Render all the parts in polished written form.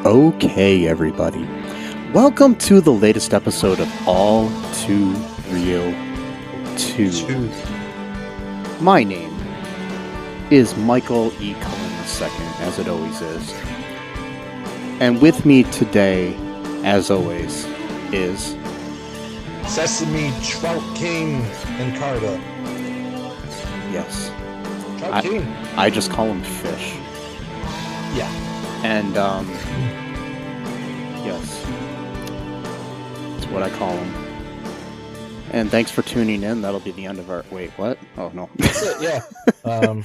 Okay, everybody. Welcome to the latest episode of All Too Real 2. My name is Michael E. Cullen II, as it always is. And with me today, as always, is... Sesame, Trout King, and Carter. Yes. Trout King. I just call him Fish. Yeah. And, yes. That's what I call him. And thanks for tuning in. That'll be the end of our... Wait, what? Oh, no. That's it, yeah.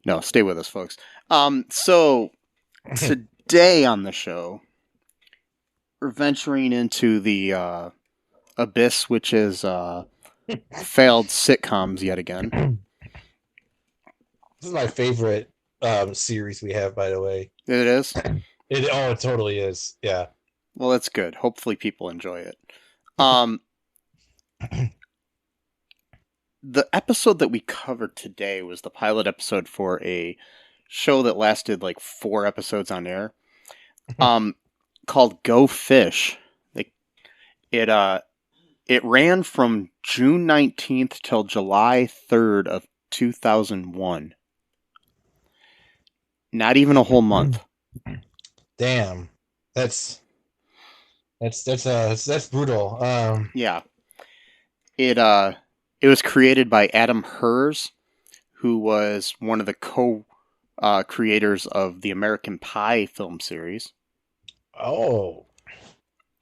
No, stay with us, folks. So, today on the show, we're venturing into the abyss, which is failed sitcoms yet again. This is my favorite series we have, by the way. It is? It totally is, yeah. Well, that's good. Hopefully people enjoy it. The episode that we covered today was the pilot episode for a show that lasted like 4 episodes on air, called Go Fish. It ran from June 19th till July 3rd of 2001. Not even a whole month. Damn, that's brutal. Yeah, it was created by Adam Hers, who was one of the co-creators of the American Pie film series. Oh,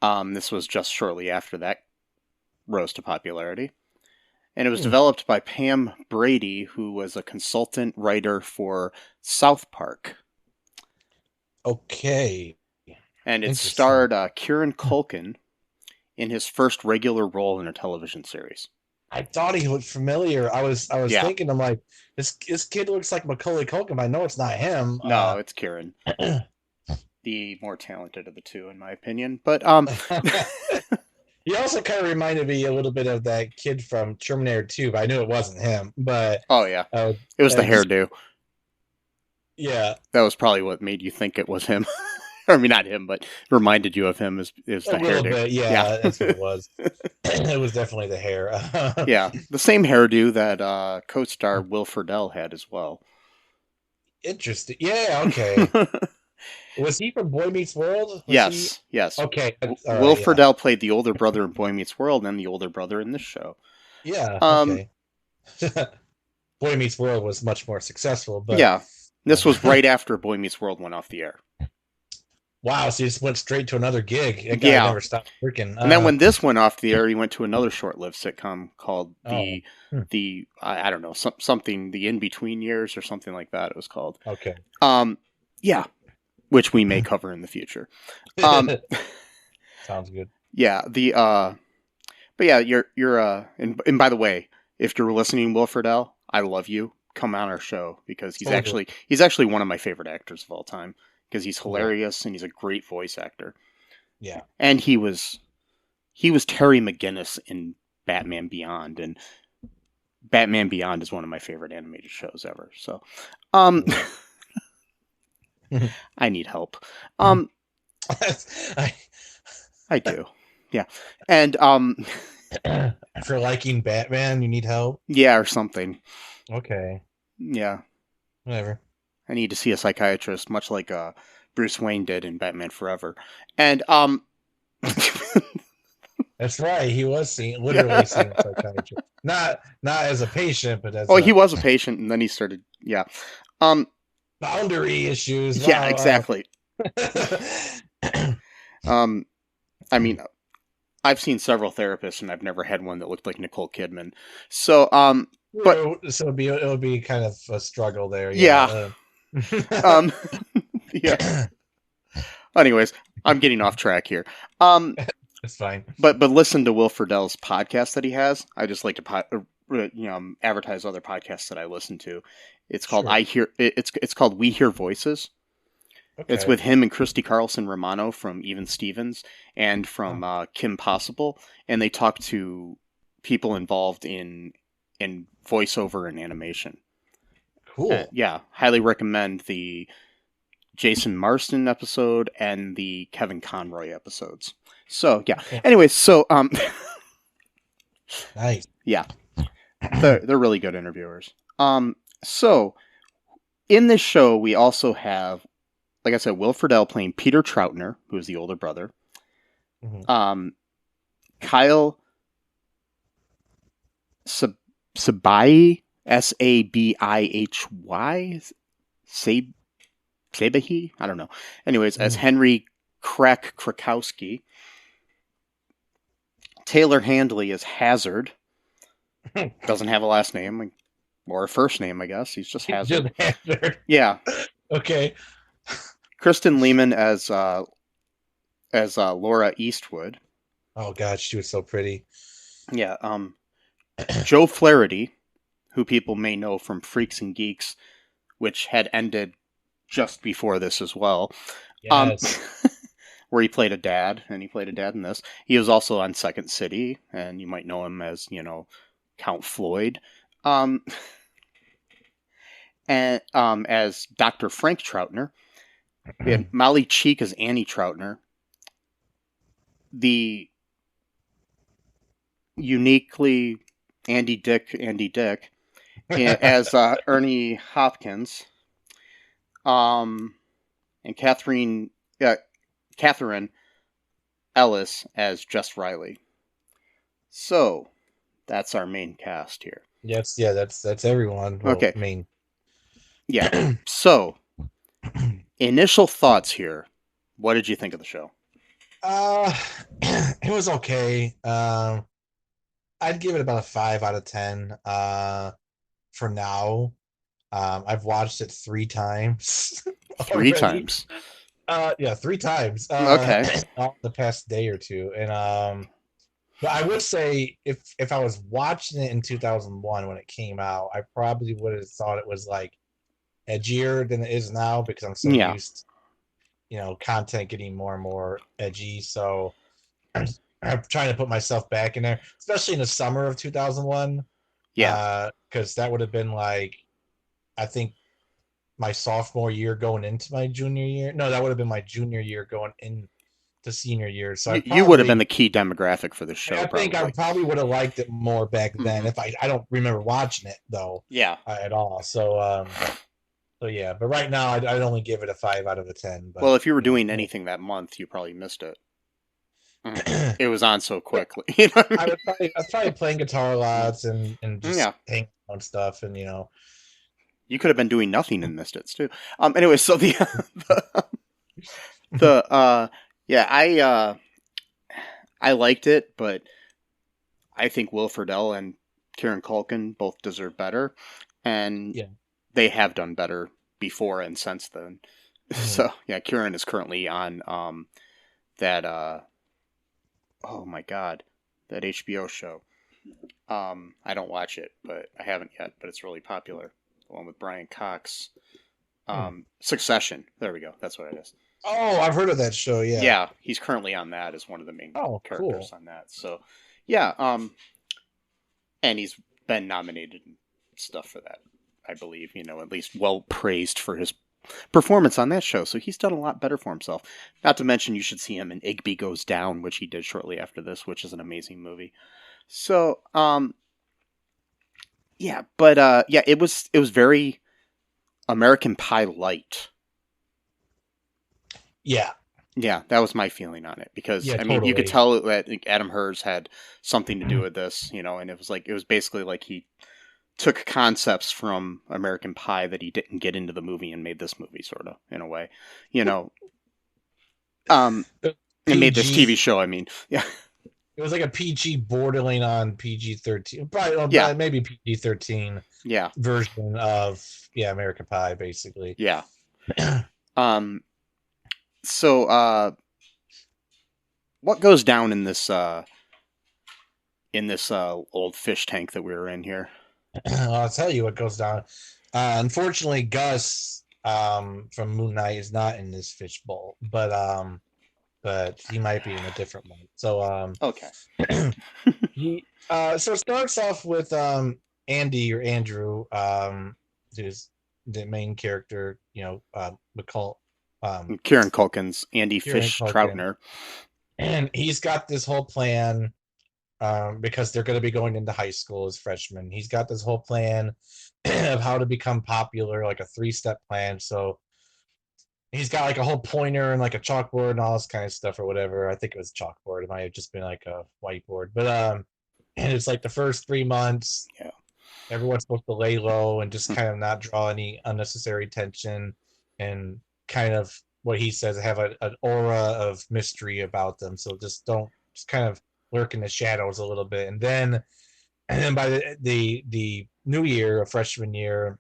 this was just shortly after that rose to popularity. And it was developed by Pam Brady, who was a consultant writer for South Park. Okay. And it starred Kieran Culkin in his first regular role in a television series. I thought he looked familiar. I was thinking, I'm like, this kid looks like Macaulay Culkin, but I know it's not him. No, it's Kieran. The more talented of the two, in my opinion. But he also kind of reminded me a little bit of that kid from Terminator 2, but I knew it wasn't him. But oh yeah, it was the hairdo. Yeah, that was probably what made you think it was him. I mean, not him, but reminded you of him is the hairdo. Bit, yeah, that's what it was. It was definitely the hair. Yeah, the same hairdo that co-star Will Friedle had as well. Interesting. Yeah, okay. Was he from Boy Meets World? Yes. Okay. Will Friedle played the older brother in Boy Meets World and the older brother in this show. Yeah, okay. Boy Meets World was much more successful, but... Yeah, this was right after Boy Meets World went off the air. Wow, so he just went straight to another gig. That guy never stopped working. And then when this went off the air, he went to another short-lived sitcom called I don't know, something, The In-Between Years or something like that it was called. Okay. Yeah, which we may cover in the future. Sounds good. Yeah, but yeah, you're and by the way, if you're listening, Will Friedle, I love you. Come on our show because he's actually one of my favorite actors of all time. Because he's hilarious and he's a great voice actor. Yeah. And he was Terry McGinnis in Batman Beyond, and Batman Beyond is one of my favorite animated shows ever. So I need help. I do. Yeah. And for liking Batman, you need help? Yeah, or something. Okay. Yeah. Whatever. I need to see a psychiatrist, much like Bruce Wayne did in Batman Forever. And that's right. He was literally seeing a psychiatrist, not as a patient, but as he was a patient, and then he started. Yeah. Boundary issues. Yeah, exactly. I mean, I've seen several therapists, and I've never had one that looked like Nicole Kidman. So, but so it would be kind of a struggle there. Yeah. Yeah. Anyways, I'm getting off track here. It's fine. But listen to Will Friedle's podcast that he has. I just like to advertise other podcasts that I listen to. It's called It's called We Hear Voices. It's Okay. with him and Christy Carlson Romano from Even Stevens and from Oh, Kim Possible, and they talk to people involved in voiceover and animation. cool. Yeah, highly recommend the Jason Marston episode and the Kevin Conroy episodes. So yeah. Okay. Anyways, so Nice. yeah, they're really good interviewers. So in this show we also have, like I said, Will Friedle playing Peter Troutner, who is the older brother. Mhm. Um, Kyle Sabihy, Sabihy, Sabihy, I don't know. Anyways, as Mhm. Henry Krakowski. Taylor Handley is Hazard. Doesn't have a last name or a first name, I guess. He's just Just Hazard. answered. Yeah. Okay. Kristen Lehman as Laura Eastwood. Oh God, she was so pretty. Yeah. Joe Flaherty, who people may know from Freaks and Geeks, which had ended just before this as well. Yes. Where he played a dad, and he played a dad in this. He was also on Second City, and you might know him as, Count Floyd. Um, and as Dr. Frank Troutner. We had Molly Cheek as Annie Troutner. The uniquely Andy Dick as Ernie Hopkins. And Catherine Ellis as Jess Riley. So that's our main cast here. Yes, yeah, that's everyone. Well, Okay. I mean, Yeah. So initial thoughts here. What did you think of the show? uh, it was okay. I'd give it about a 5 out of 10. For now, I've watched it 3 times 3 times. already. Yeah, 3 times. Okay. The past day or two, and but I would say if I was watching it in 2001 when it came out, I probably would have thought it was like edgier than it is now because I'm so Yeah. used, content getting more and more edgy. So I'm trying to put myself back in there, especially in the summer of 2001, Yeah. because that would have been like, I think my sophomore year going into my junior year. No, that would have been my junior year going into senior year. So You would have been the key demographic for the show, I think I probably. probably would have liked it more back then. Mm-hmm. If I don't remember watching it though, Yeah. at all. So yeah, but right now I'd only give it a 5 out of 10. But Well, if you were doing anything that month, you probably missed it. It was on so quickly. You know what I mean? I was probably playing guitar lots and just Yeah. hanging on stuff and You could have been doing nothing and missed it too. Anyway, so yeah, I liked it, but I think Will Friedle and Kieran Culkin both deserve better, and Yeah. they have done better before and since then. Mhm. So yeah, Kieran is currently on that oh my god, that HBO show. I don't watch it, but I haven't yet, but it's really popular. The one with Brian Cox. Succession. There we go. That's what it is. Oh, I've heard of that show. Yeah. Yeah, he's currently on that as one of the main characters Cool. on that. So, yeah, and he's been nominated and stuff for that, I believe. At least well praised for his performance on that show. So he's done a lot better for himself. Not to mention, you should see him in Igby Goes Down, which he did shortly after this, which is an amazing movie. So, yeah, but yeah, it was very American Pie light. Yeah. Yeah, that was my feeling on it because Yeah, I mean, you could totally. tell that Adam Hers had something to do with this, and it was basically like he took concepts from American Pie that he didn't get into the movie and made this movie, sort of, in a way, and made this TV show. I mean, yeah, It was like a PG bordering on PG-13, probably yeah, maybe PG-13 yeah, version of American Pie, basically. yeah. So what goes down in this old fish tank that we were in here? I'll tell you what goes down. Unfortunately, Gus from Moon Knight is not in this fishbowl, but he might be in a different one. So Okay. so it starts off with Andy or Andrew, who's the main character, McCall, Kieran Culkin's Andy Kieran Fish Culkin, Troutner. and he's got this whole plan because they're going to be going into high school as freshmen. He's got this whole plan of how to become popular, like a 3-step plan. So he's got like a whole pointer and like a chalkboard and all this kind of stuff or whatever. I think it was chalkboard. It might have just been like a whiteboard, but and it's like the first 3 months. Yeah. Everyone's supposed to lay low and just kind of not draw any unnecessary attention, and kind of what he says have an aura of mystery about them. So just kind of lurk in the shadows a little bit, and then by the new year, a freshman year,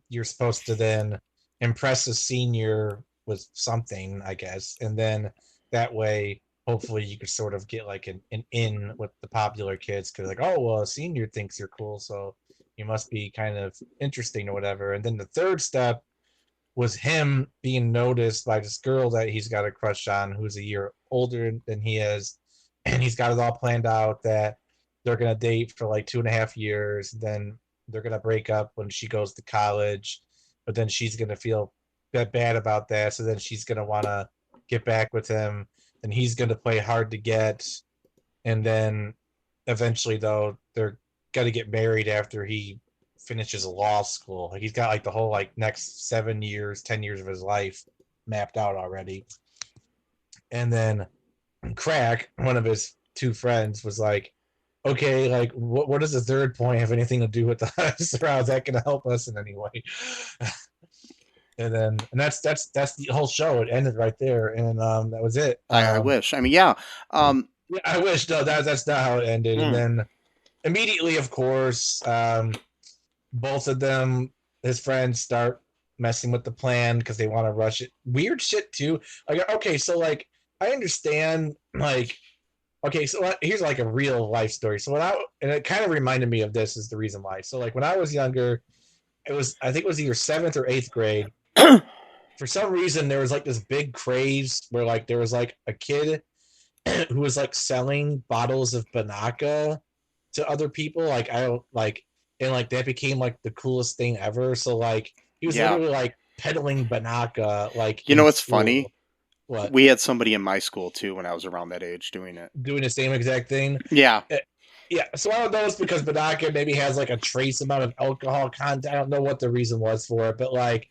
you're supposed to then impress a senior with something, I guess, and then that way hopefully you could sort of get like an in with the popular kids, because like, oh well, a senior thinks you're cool, so you must be kind of interesting or whatever. And then the third step was him being noticed by this girl that he's got a crush on, who's a year older than he is, and he's got it all planned out that they're gonna date for like 2.5 years, then they're gonna break up when she goes to college, but then she's gonna feel bad about that, so then she's gonna want to get back with him, and he's gonna play hard to get, and then eventually though they're gonna get married after he finishes law school. Like he's got like the whole like next 7 years, 10 years of his life mapped out already. And then Krak, one of his two friends, was like, okay, like what does the third point have anything to do with us, or how's that gonna help us in any way? And that's the whole show. It ended right there, and that was it. I wish. I mean, yeah. Yeah, I wish. No, that's not how it ended. And then immediately, of course, both of them, his friends, start messing with the plan because they want to rush it. Weird shit too. Like, okay, so like I understand, like, okay, so here's like a real life story. So and it kind of reminded me of this is the reason why. So like when I was younger, I think it was either 7th or 8th grade. For some reason, there was like this big craze where like there was like a kid who was like selling bottles of Banaka to other people. Like I don't like, and like that became like the coolest thing ever. So like he was literally like peddling Banaka. Like, you know what's funny? What? We had somebody in my school too when I was around that age doing the same exact thing. Yeah. Yeah, so I don't know, it's because Banaka maybe has like a trace amount of alcohol content. I don't know what the reason was for it, but like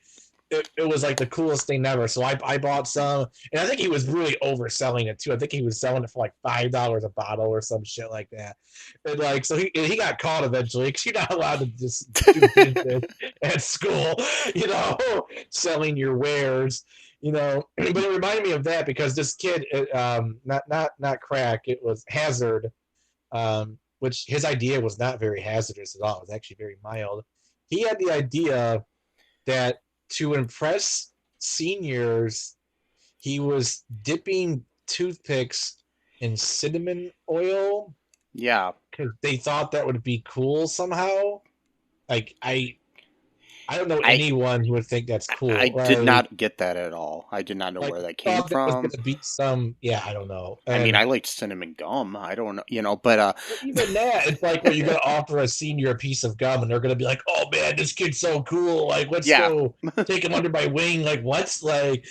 it was like the coolest thing ever. So I bought some, and I think he was really overselling it too. I think he was selling it for like $5 a bottle or some shit like that. And like, so he got caught eventually, because you're not allowed to just do business at school, selling your wares, But it reminded me of that because this kid, not Krak, it was Hazard, which his idea was not very hazardous at all. It was actually very mild. He had the idea that to impress seniors, he was dipping toothpicks in cinnamon oil. Yeah. Because they thought that would be cool somehow. Like, I don't know anyone who would think that's cool. I did not get that at all. I did not know where that came from. Was going to be some, I don't know. And I mean, I liked cinnamon gum. I don't know, but even that, it's like where you're going to offer a senior a piece of gum, and they're going to be like, "Oh man, this kid's so cool! Like, let's go take him under my wing." Like, what's like,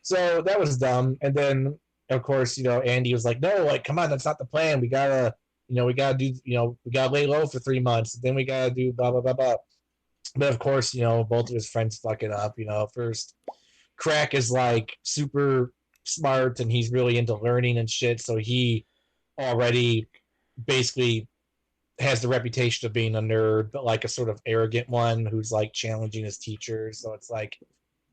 So that was dumb. And then, of course, Andy was like, "No, like, come on, that's not the plan. We gotta, we gotta do, we gotta lay low for 3 months. Then we gotta do blah blah blah blah." But of course, both of his friends fuck it up. First, Krak is like super smart and he's really into learning and shit. So he already basically has the reputation of being a nerd, but like a sort of arrogant one who's like challenging his teachers. So it's like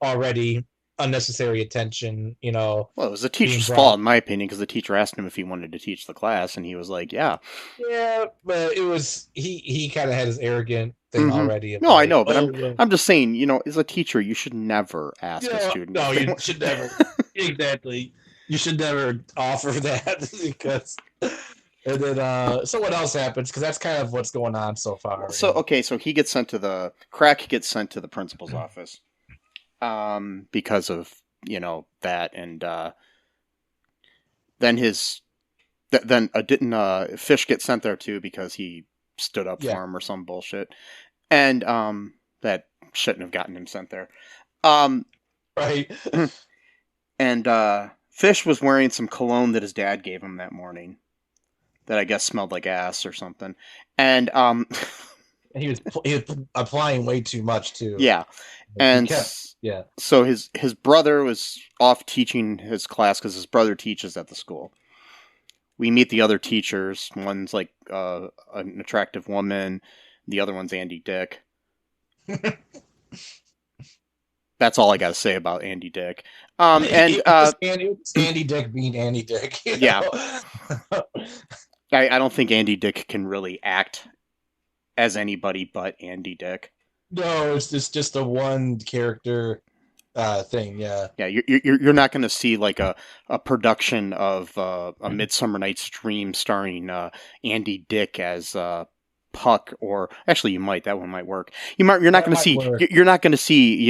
already unnecessary attention, Well, it was the teacher's fault, in my opinion, because the teacher asked him if he wanted to teach the class, and he was like, "Yeah." Yeah, but it was he kind of had his arrogant thing already. No, I know, but I'm just saying, as a teacher, you should never ask a student. No, you should never. Exactly, you should never offer that because And then so what else happens? Because that's kind of what's going on so far. So okay, so he gets sent to the Krak gets sent to the principal's office, because of that, and then didn't Fish get sent there too because he stood up for him or some bullshit, and that shouldn't have gotten him sent there. Right. And Fish was wearing some cologne that his dad gave him that morning, that I guess smelled like ass or something, and he was applying way too much too. Yeah, and so his brother was off teaching his class because his brother teaches at the school. We meet the other teachers. One's like an attractive woman. The other one's Andy Dick. That's all I got to say about Andy Dick. Andy Dick being Andy Dick. Yeah. I don't think Andy Dick can really act as anybody but Andy Dick. No, it's just a one character thing. Yeah. Yeah, you're not going to see like a production of A Midsummer Night's Dream starring Andy Dick as Puck, or actually you might. That one might work. You're not going to see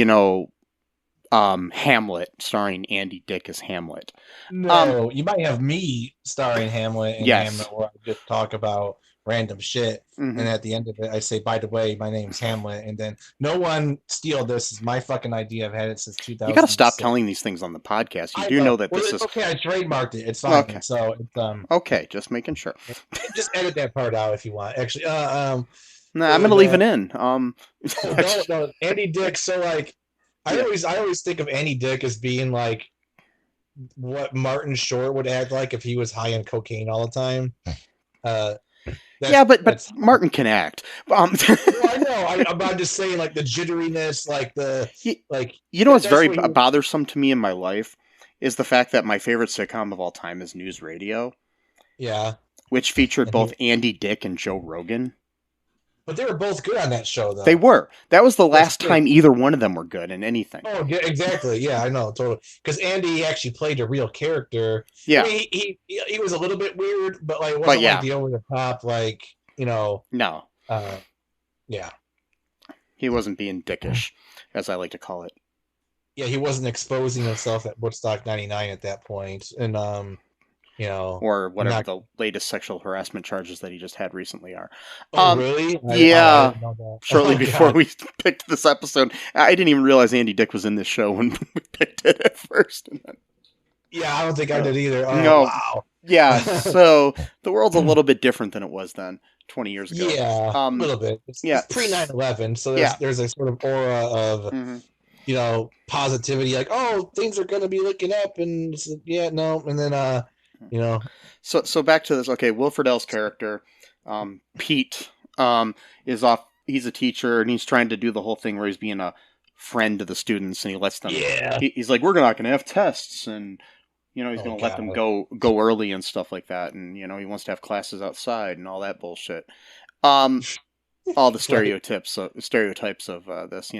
Hamlet starring Andy Dick as Hamlet. No, you might have me starring Hamlet and yes. Hamlet, where I just talk about random shit, and at the end of it I say, by the way, my name's Hamlet, and then no one steal this. Is my fucking idea. I've had it since 2000. You gotta stop telling these things on the podcast. You know that this is okay. I trademarked it. It's fine. Okay. So it's okay, just making sure. Just edit that part out if you want. Actually, I'm gonna leave it in. No, Andy Dick. So like, I always think of Andy Dick as being like what Martin Short would act like if he was high on cocaine all the time. But Martin can act. Well, I know. I'm just saying, like the jitteriness, what's very bothersome to me in my life is the fact that my favorite sitcom of all time is News Radio. Yeah, which featured both Andy Dick and Joe Rogan. But they were both good on that show, though. They were. That was the last time either one of them were good in anything. Oh, yeah, exactly. Yeah, I know, totally. Because Andy actually played a real character. Yeah, I mean, he was a little bit weird, but like wasn't like the over the top, like No. Yeah. He wasn't being dickish, as I like to call it. Yeah, he wasn't exposing himself at Woodstock '99 at that point, and or whatever the latest sexual harassment charges that he just had recently are. Oh, really? Yeah. Shortly before we picked this episode, I didn't even realize Andy Dick was in this show when we picked it at first. And then... Yeah, I don't think I did either. Oh, no. Wow. Yeah, so the world's a little bit different than it was then, 20 years ago. Yeah, a little bit. It's pre 9/11, so there's a sort of aura of positivity, like, oh, things are going to be looking up, and and then So back to this. Okay, Will Friedle's character, Pete, is off. He's a teacher, and he's trying to do the whole thing where he's being a friend to the students, and he lets them. Yeah. He's like, we're not going to have tests, and he's going to let them go early and stuff like that, and he wants to have classes outside and all that bullshit. All the stereotypes of this,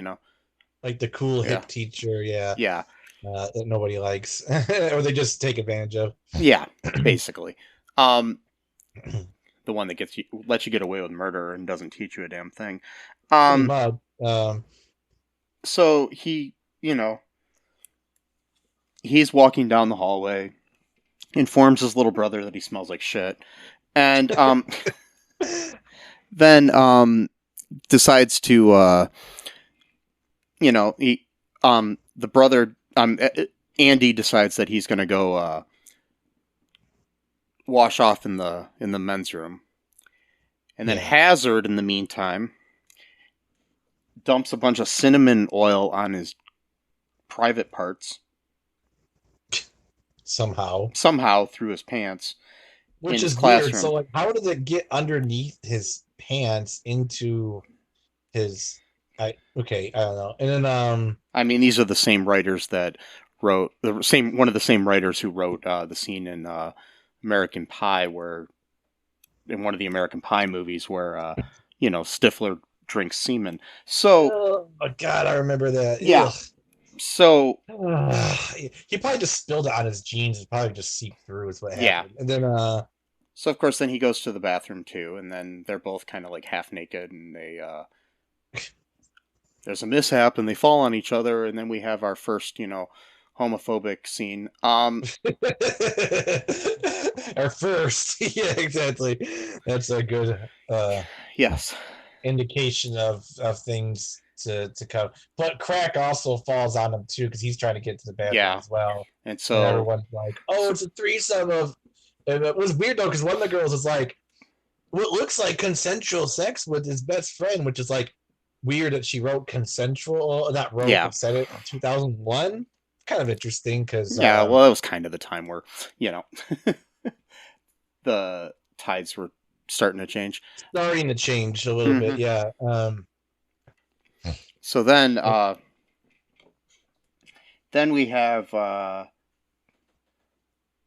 like the cool hip teacher, yeah. That nobody likes, or they just take advantage of. Yeah, basically. The one that lets you get away with murder and doesn't teach you a damn thing. So he, he's walking down the hallway, informs his little brother that he smells like shit, and then decides to, the brother. Andy decides that he's going to go wash off in the men's room, and then Hazard, in the meantime, dumps a bunch of cinnamon oil on his private parts somehow through his pants, which is weird. So, like, how did it get underneath his pants into his? I don't know. And then I mean, these are the same writers that wrote one of the same writers who wrote the scene in American Pie, where in one of the American Pie movies where Stifler drinks semen. So oh my God, I remember that. Yeah. Ugh. So he probably just spilled it on his jeans and probably just seeped through is what happened. And then So of course then he goes to the bathroom too, and then they're both kind of like half naked, and there's a mishap, and they fall on each other, and then we have our first, homophobic scene. Our first, yeah, exactly. That's a good Yes. indication of things to come. But Krak also falls on him too because he's trying to get to the bathroom Yeah. as well, And and so, everyone's like, "Oh, it's a threesome of." And it was weird though because one of the girls is like, "What looks like consensual sex with his best friend," which is like weird that she wrote consensual, not wrote, yeah. but said it in 2001. Kind of interesting because Yeah, well, it was kind of the time where, you know, the tides were starting to change. starting to change a little bit, Mm-hmm. yeah. So then we have,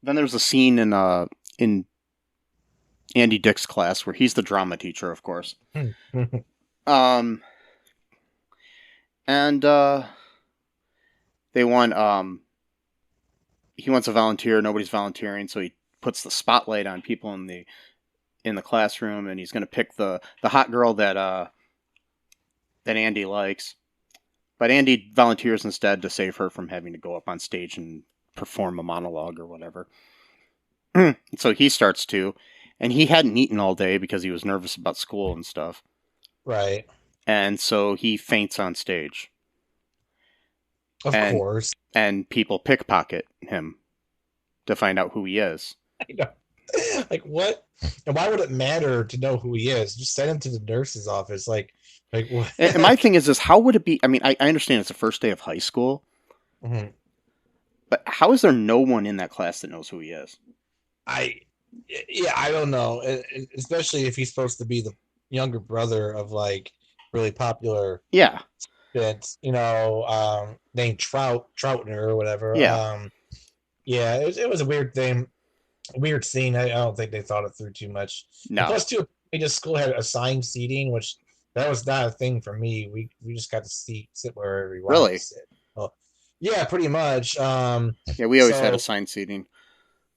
then there's a scene in Andy Dick's class where he's the drama teacher, of course. Um, and they want, he wants a volunteer. Nobody's volunteering, so he puts the spotlight on people in the classroom, and he's going to pick the hot girl that Andy likes. But Andy volunteers instead to save her from having to go up on stage and perform a monologue or whatever. So he starts to, and he hadn't eaten all day because he was nervous about school and stuff. Right. And so he faints on stage. Of course. And people pickpocket him to find out who he is. I know. Like, what? And why would it matter to know who he is? Just send him to the nurse's office. Like what? And my thing is how would it be? I mean, I understand it's the first day of high school, Mm-hmm. but how is there no one in that class that knows who he is? I don't know. Especially if he's supposed to be the younger brother of like really popular Yeah. that's named Troutner or whatever. Yeah. Yeah, it was a weird thing, a weird scene. I don't think they thought it through too much. No. And plus, too, the school had assigned seating, which that was not a thing for me. We just got to sit wherever we wanted Really? to sit. Well, yeah, pretty much. Yeah, we always had assigned seating.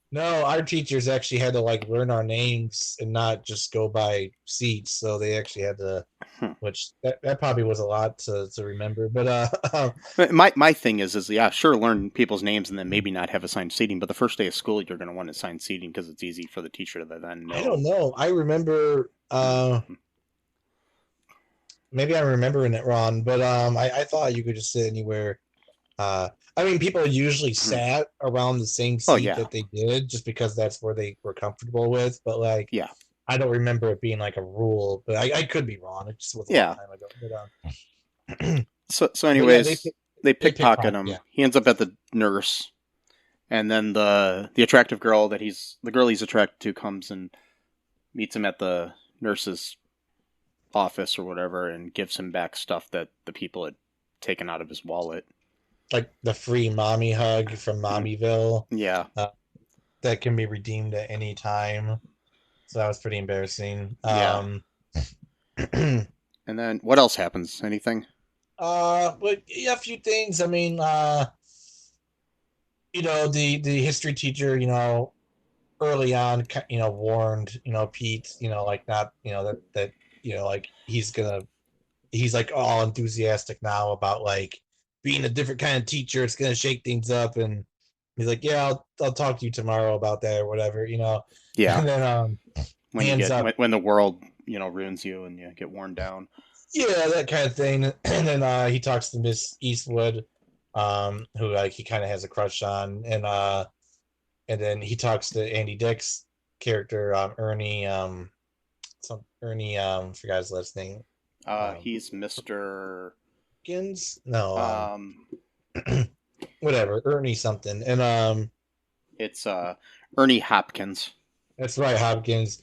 No, our teachers actually had to like learn our names and not just go by seats. So they actually had to, which that probably was a lot to remember. But my thing is yeah, sure, learn people's names and then maybe not have assigned seating. But the first day of school, you're going to want assigned seating because it's easy for the teacher to then know. I don't know. I remember. Maybe I'm remembering it wrong, but I thought you could just sit anywhere. I mean, people usually sat around the same seat that they did just because that's where they were comfortable with. But like, yeah, I don't remember it being like a rule, but I could be wrong. It just was a long time ago. But, so anyways, they pickpocket him. Yeah. He ends up at the nurse, and then the attractive girl the girl he's attracted to comes and meets him at the nurse's office or whatever and gives him back stuff that the people had taken out of his wallet. Like the free mommy hug from Mommyville. Yeah. That can be redeemed at any time. So that was pretty embarrassing. Yeah. And then what else happens? Anything? But yeah, a few things. I mean, the history teacher, early on, warned, Pete, like not, that like he's like all enthusiastic now about like being a different kind of teacher. It's gonna shake things up, and he's like, yeah, I'll talk to you tomorrow about that or whatever, Yeah. And then when the world ruins you and you get worn down. Yeah, that kind of thing. And then he talks to Miss Eastwood, who like he kind of has a crush on, and then he talks to Andy Dick's character, Ernie. Forgot his last name. He's Mr. Hopkins? No. Whatever, Ernie something, and it's Ernie Hopkins. That's right, Hopkins.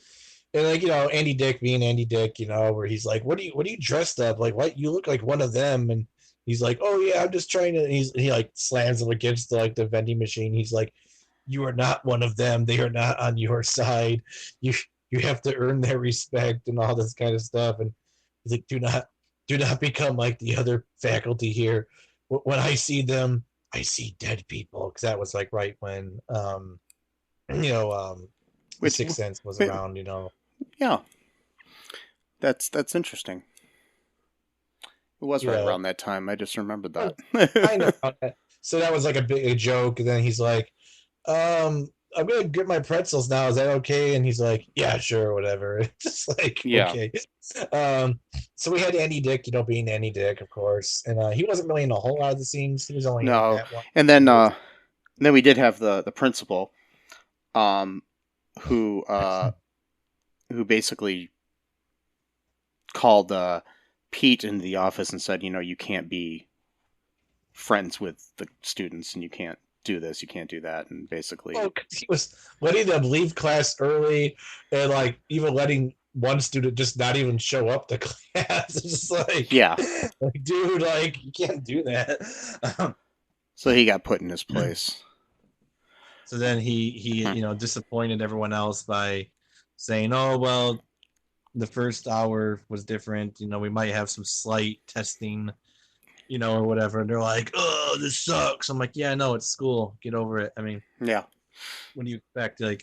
And like Andy Dick being Andy Dick, where he's like, "What are you dressed up like? What you look like one of them?" And he's like, "Oh yeah, I'm just trying to." He like slams him against the vending machine. He's like, "You are not one of them. They are not on your side. You have to earn their respect and all this kind of stuff." And he's like, "Do not become like the other faculty here. When I see them, I see dead people." Because that was like right when Which Sixth Sense was around, Yeah, that's interesting. It was right around that time. I just remembered that. I know. So that was like a big joke, and then he's like, I'm gonna get my pretzels now. Is that okay? And he's like, yeah, sure, whatever. Just like, okay. So we had Andy Dick, being Andy Dick, of course, and he wasn't really in a whole lot of the scenes. He was only in that one. And then we did have the principal, who basically called Pete into the office and said, you can't be friends with the students and you can't do this, you can't do that, and basically he was letting them leave class early and like even letting one student just not even show up to class. It's just like, dude, like you can't do that. So he got put in his place. So then he disappointed everyone else by saying, oh well, the first hour was different, we might have some slight testing, or whatever. And they're like, oh, this sucks. I'm like, yeah, no, it's school. Get over it. I mean, yeah. What do you expect? Like,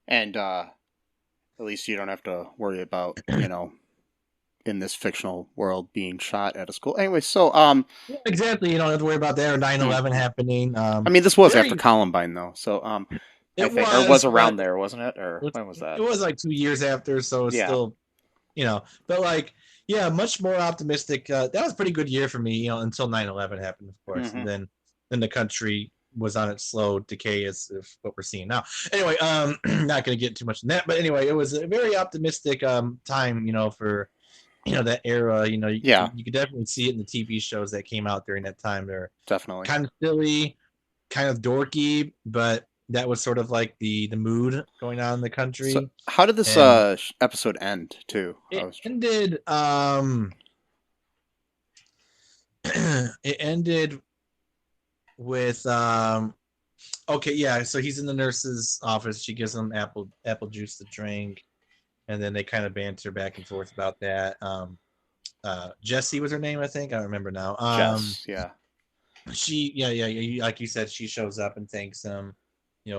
and at least you don't have to worry about, in this fictional world being shot at a school. Anyway, so yeah, exactly. You don't have to worry about that or 9/11 happening. I mean, this was after Columbine, though. So it was around there, wasn't it? Or when was that? It was like 2 years after, so it's still, but like. Yeah, much more optimistic. That was a pretty good year for me, until 9/11 happened, of course. And then the country was on its slow decay as what we're seeing now. Anyway, not going to get too much in that. But anyway, it was a very optimistic time, for, that era. You could definitely see it in the TV shows that came out during that time. They're definitely kind of silly, kind of dorky, but that was sort of like the mood going on in the country. So how did this episode end, too? It ended. It ended with. Okay, yeah. So he's in the nurse's office. She gives him apple juice to drink, and then they kind of banter back and forth about that. Jessie was her name, I think. I don't remember now. Jess, yeah. She, yeah. Like you said, she shows up and thanks him.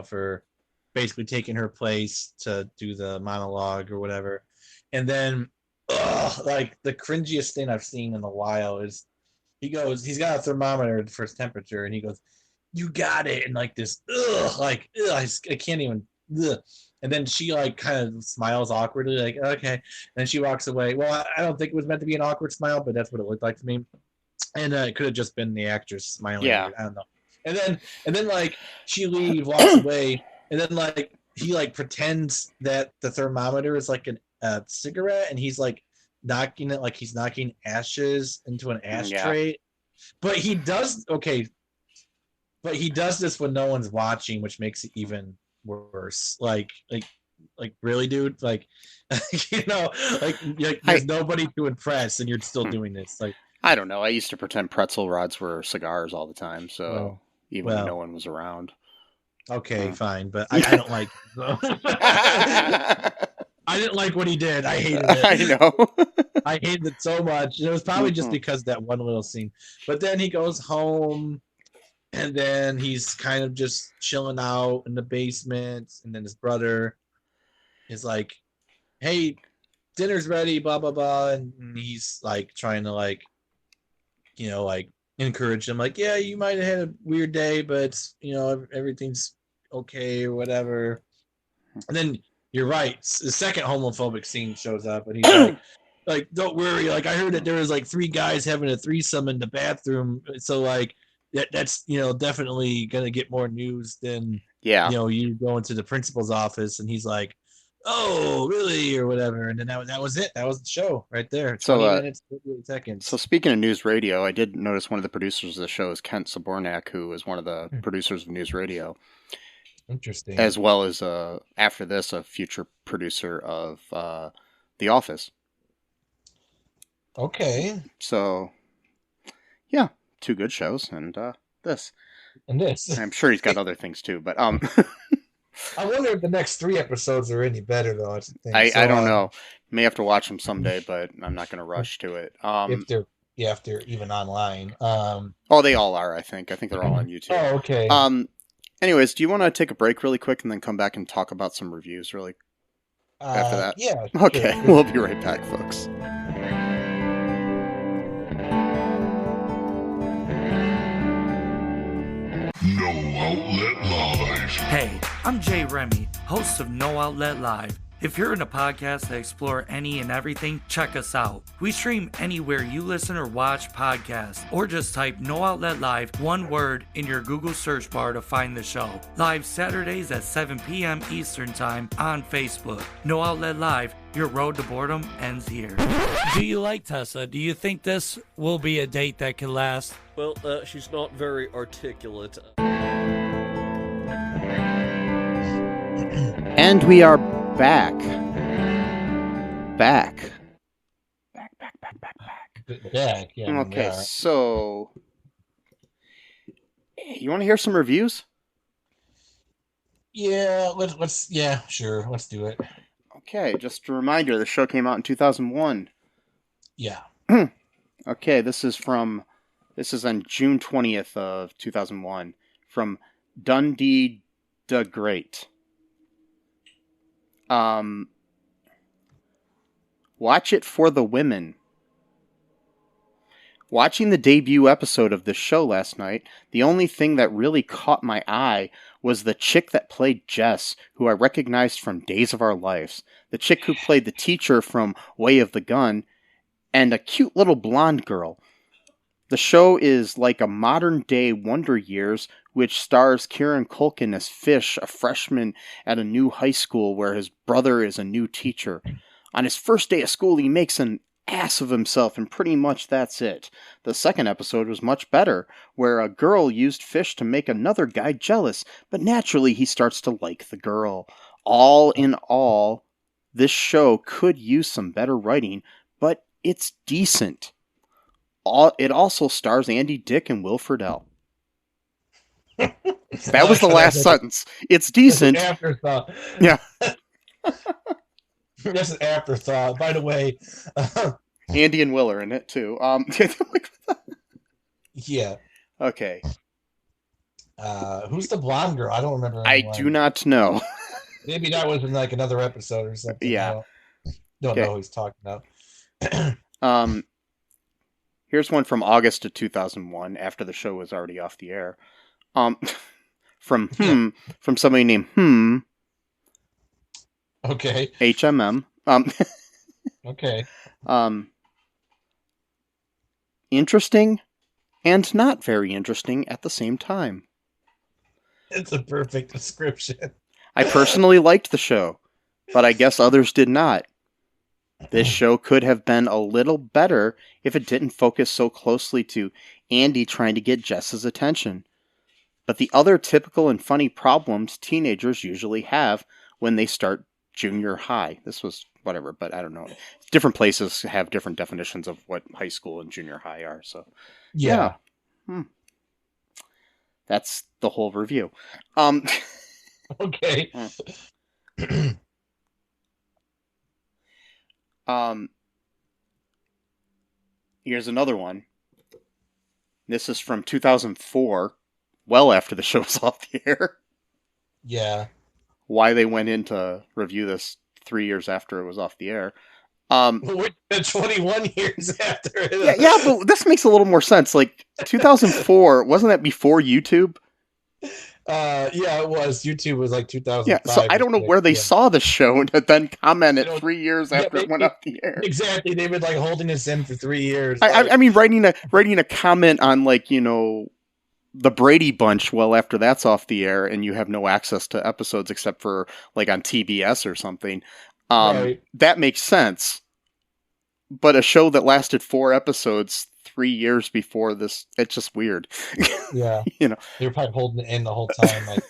For basically taking her place to do the monologue or whatever. And then, like, the cringiest thing I've seen in a while is he's got a thermometer for his temperature, and he goes, you got it, and like this, I can't even, and then she, like, kind of smiles awkwardly, like, okay, and she walks away. Well, I don't think it was meant to be an awkward smile, but that's what it looked like to me. And it could have just been the actress smiling. Yeah. I don't know. And then like she walks away, and then like he like pretends that the thermometer is like a cigarette, and he's like knocking it like he's knocking ashes into an ashtray. Yeah. But he does this when no one's watching, which makes it even worse. Like really, dude? Like there's nobody to impress, and you're still doing this. Like I don't know. I used to pretend pretzel rods were cigars all the time, so. Even when no one was around. Okay, fine, but I don't like. I didn't like what he did. I hated it. I know. I hated it so much. It was probably just because of that one little scene. But then he goes home, and then he's kind of just chilling out in the basement, and then his brother is like, "Hey, dinner's ready." Blah blah blah, and he's like trying to like encourage him, like, yeah, you might have had a weird day, but everything's okay or whatever. And then you're right, the second homophobic scene shows up, and he's like don't worry, like I heard that there was like 3 guys having a threesome in the bathroom, so like that's definitely gonna get more news than you going to the principal's office. And he's like, oh, really, or whatever. And then that was it. That was the show right there. 20 minutes, 38 seconds. So speaking of news radio, I did notice one of the producers of the show is Kent Sabornak, who is one of the producers of news radio. Interesting. As well as, after this, a future producer of The Office. Okay. So, yeah, 2 good shows, and this. And this. I'm sure he's got other things, too, but... I wonder if the next 3 episodes are any better, though. I don't know. May have to watch them someday, but I'm not going to rush to it. If they're even online. Oh, they all are, I think. I think they're all on YouTube. Oh, okay. Anyways, do you want to take a break really quick and then come back and talk about some reviews really after that? Yeah. Okay, Sure. we'll be right back, folks. No Outlet Live. Hey, I'm Jay Remy, host of No Outlet Live. If you're in a podcast that explore any and everything, check us out. We stream anywhere you listen or watch podcasts, or just type No Outlet Live, one word, in your Google search bar to find the show. Live Saturdays at 7 p.m. Eastern Time on Facebook. No Outlet Live, your road to boredom ends here. Do you like Tessa? Do you think this will be a date that can last? Well, she's not very articulate. And we are back. Back. Yeah. Okay, so you want to hear some reviews? Yeah, let's sure. Let's do it. Okay, just a reminder, the show came out in 2001. Yeah. Okay, this is on June 20th of 2001 from Dundee the Great. Watch it for the women. Watching the debut episode of this show last night, the only thing that really caught my eye was the chick that played Jess, who I recognized from Days of Our Lives. The chick who played the teacher from Way of the Gun, and a cute little blonde girl. The show is like a modern-day Wonder Years, which stars Kieran Culkin as Fish, a freshman at a new high school where his brother is a new teacher. On his first day of school, he makes an ass of himself, and pretty much that's it. The second episode was much better, where a girl used Fish to make another guy jealous, but naturally he starts to like the girl. All in all, this show could use some better writing, but it's decent. It also stars Andy Dick and Will Friedle. That was the last sentence. It's decent. That's an afterthought. Yeah. That's an afterthought. By the way, Andy and Will are in it too. yeah. Okay. Who's the blonde girl? I don't remember. I do not know. Maybe that was in like another episode or something. Yeah. Don't Okay. know who he's talking about. Here's one from August of 2001, after the show was already off the air. From somebody named Okay. HMM. Okay. Interesting and not very interesting at the same time. It's a perfect description. I personally liked the show, but I guess others did not. This show could have been a little better if it didn't focus so closely to Andy trying to get Jess's attention. But the other typical and funny problems teenagers usually have when they start junior high. This was whatever, but I don't know. Different places have different definitions of what high school and junior high are, so Yeah. That's the whole review. Okay. Here's another one. This is from 2004, well after the show was off the air. Yeah. Why they went in to review this 3 years after it was off the air. We're 21 years after it. Yeah, but this makes a little more sense. Like, 2004, wasn't that before YouTube? Yeah, it was. YouTube was like 2005. Yeah, so I don't know where they saw the show and then commented You know, 3 years after it went off the air. Exactly. They've been like holding us in for 3 years. I mean, writing a comment on, like, you know, the Brady Bunch well after that's off the air and you have no access to episodes except for, like, on TBS or something. Right. That makes sense. But a show that lasted 4 episodes 3 years before this, it's just weird. Yeah. You know. They were probably holding it in the whole time. Like,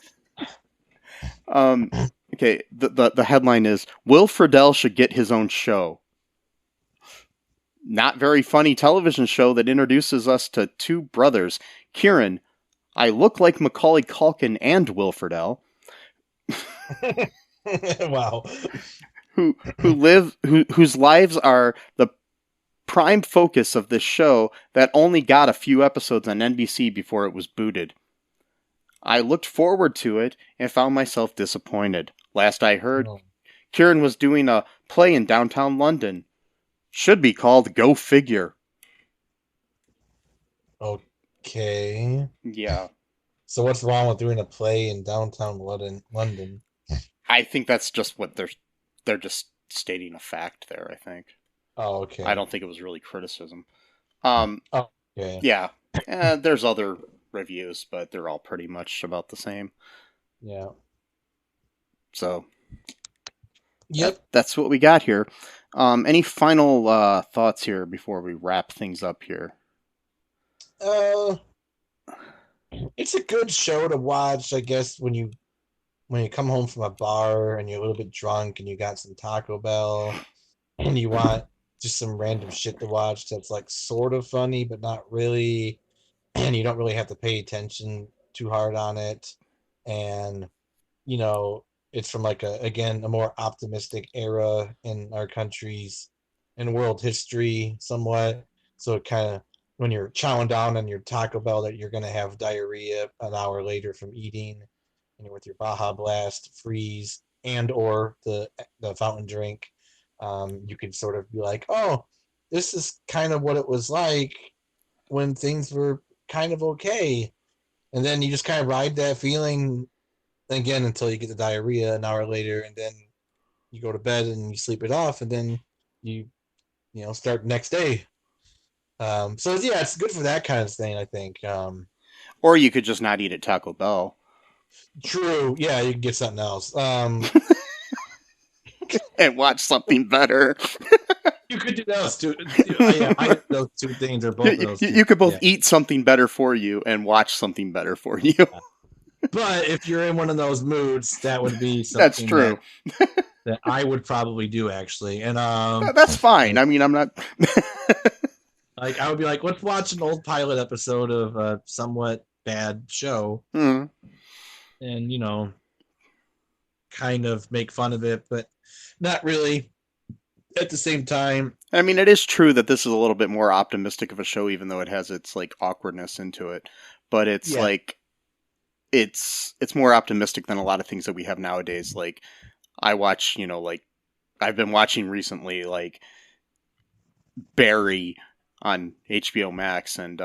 Okay, the headline is, Will Friedle should get his own show. Not very funny television show that introduces us to two brothers. Kieran, I look like Macaulay Culkin and Will Friedle. wow. Whose lives are the prime focus of this show that only got a few episodes on NBC before it was booted. I looked forward to it and found myself disappointed. Last I heard, Oh, Kieran was doing a play in downtown London. Should be called Go Figure. okay. Yeah. So what's wrong with doing a play in downtown London? I think that's just what they're just stating a fact there, I think. Oh, okay. I don't think it was really criticism. Okay. Yeah. There's other reviews, but they're all pretty much about the same. Yeah. So Yep. that's what we got here. Any final thoughts here before we wrap things up here? It's a good show to watch, I guess, when you come home from a bar and you're a little bit drunk and you got some Taco Bell and you want just some random shit to watch that's like sort of funny but not really, and you don't really have to pay attention too hard on it, and it's from like a more optimistic era in our country's in world history somewhat. So it kind of, when you're chowing down on your Taco Bell, that you're going to have diarrhea an hour later from eating, and you're with your Baja Blast freeze and or the fountain drink, you could sort of be like, oh, this is kind of what it was like when things were kind of okay. And then you just kind of ride that feeling again until you get the diarrhea an hour later, and then you go to bed and you sleep it off, and then you start next day. So yeah, it's good for that kind of thing, I think. Or you could just not eat at Taco Bell. True. Yeah, you can get something else. And watch something better. You could do those two. Yeah, those two things are both of those. You could both eat something better for you and watch something better for you. But if you're in one of those moods, that would be something That's true. that I would probably do, actually. And that's fine. I mean, I'm not. like, I would be like, let's watch an old pilot episode of a somewhat bad show, Mm. and kind of make fun of it, but not really. At the same time, I mean, it is true that this is a little bit more optimistic of a show, even though it has its like awkwardness into it. But it's like it's more optimistic than a lot of things that we have nowadays. Like I watch, like I've been watching recently, like Barry on HBO Max and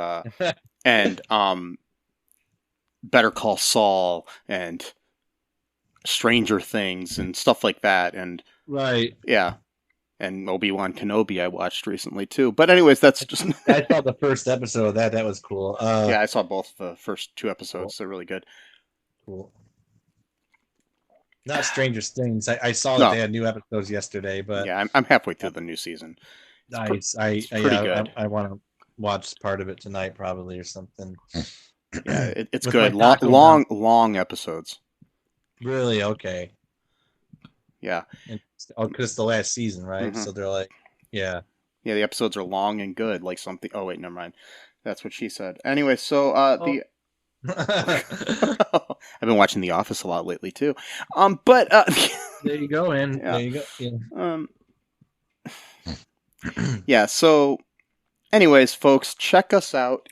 Better Call Saul and Stranger Things and stuff like that. And right. Yeah. And Obi-Wan Kenobi I watched recently too. But anyways, that's just... I saw the first episode of that. That was cool. Yeah, I saw both the first two episodes. Cool. They're really good. Cool. Not Stranger Things. I saw that they had new episodes yesterday, but... Yeah, I'm halfway through the new season. Nice. It's pretty good. I want to watch part of it tonight probably or something. Yeah, it's good. Long episodes. Really? Okay. Yeah. Because it's the last season, right? Mm-hmm. So they're like, yeah. Yeah, the episodes are long and good, like something... Oh, wait, never mind. That's what she said. Anyway, so the... I've been watching The Office a lot lately, too. But... There you go, man. Yeah. There you go. Yeah. Yeah, so... Anyways, folks, check us out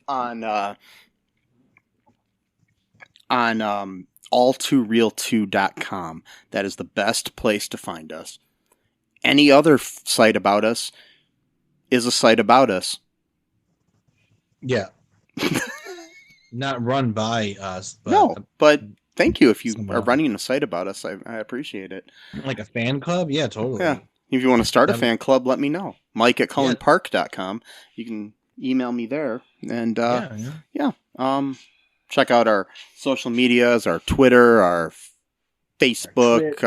on all2real2.com. That is the best place to find us. Any other site about us is a site about us. Yeah. Not run by us. But no, but thank you if you someone are else. running a site about us. I appreciate it. Like a fan club? Yeah, totally. Yeah. If you want to start a fan club, let me know. Mike@cullenpark.com. You can email me there. And check out our social medias, our Twitter, our Facebook,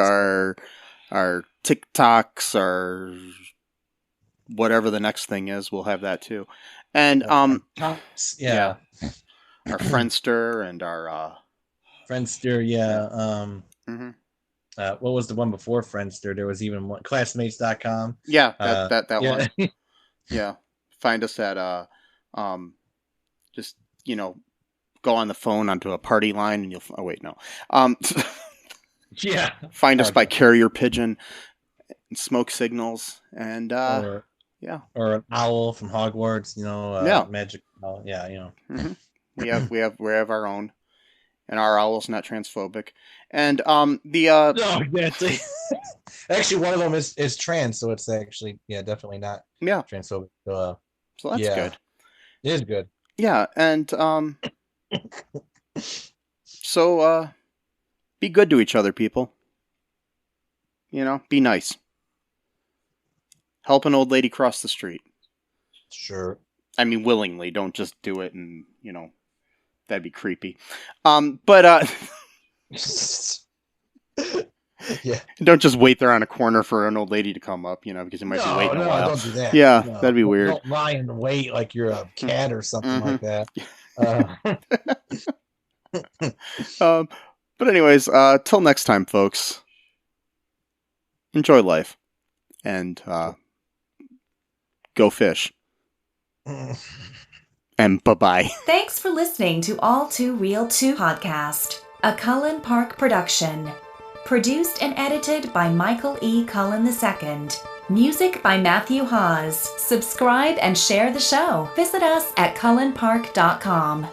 our TikToks, our whatever the next thing is. We'll have that too. And our Friendster and our Friendster, yeah. mm-hmm. What was the one before Friendster? There was even one, classmates.com. Yeah, that yeah. one. Yeah. Find us at just go on the phone onto a party line and you'll yeah. Find us by carrier pigeon and smoke signals and or an owl from Hogwarts, magic owl. Yeah, Mm-hmm. we have our own. and our owl's not transphobic. And No, exactly. Actually, one of them is trans, so it's actually definitely not transphobic. So that's good. It is good. Yeah, and so be good to each other, people. Be nice. Help an old lady cross the street. Sure. I mean, willingly. Don't just do it and, that'd be creepy. But yeah. Don't just wait there on a corner for an old lady to come up, because you might be waiting a while. Don't do that. Yeah, no, that'd be weird. Don't lie and wait like you're a cat or something like that. But anyways, till next time, folks. Enjoy life. And go fish. And bye-bye. Thanks for listening to All Too Real 2 podcast, a Cullen Park production. Produced and edited by Michael E. Cullen II. Music by Matthew Hawes. Subscribe and share the show. Visit us at cullenpark.com.